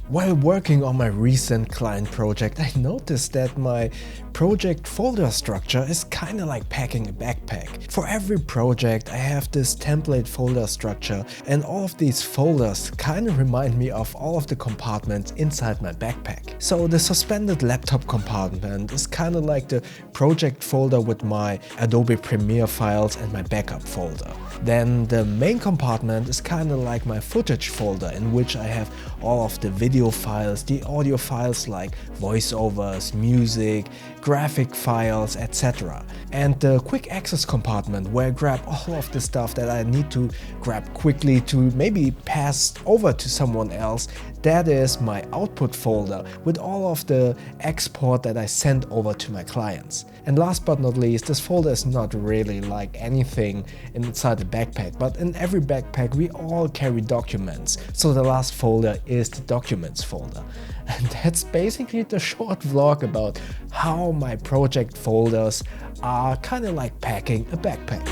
While working on my recent client project, I noticed that my project folder structure is kinda like packing a backpack. For every project I have this template folder structure, and all of these folders kinda remind me of all of the compartments inside my backpack. So the suspended laptop compartment is kinda like the project folder with my Adobe Premiere files and my backup folder. Then the main compartment is kinda like my footage folder, in which I have all of the video files, the audio files like voiceovers, music, graphic files, etc. And the quick access compartment, where I grab all of the stuff that I need to grab quickly to maybe pass over to someone else, that is my output folder with all of the export that I send over to my clients. And last but not least, this folder is not really like anything inside the backpack, but in every backpack we all carry documents, so the last folder is the documents folder. And that's basically the short vlog about how my project folders are kind of like packing a backpack.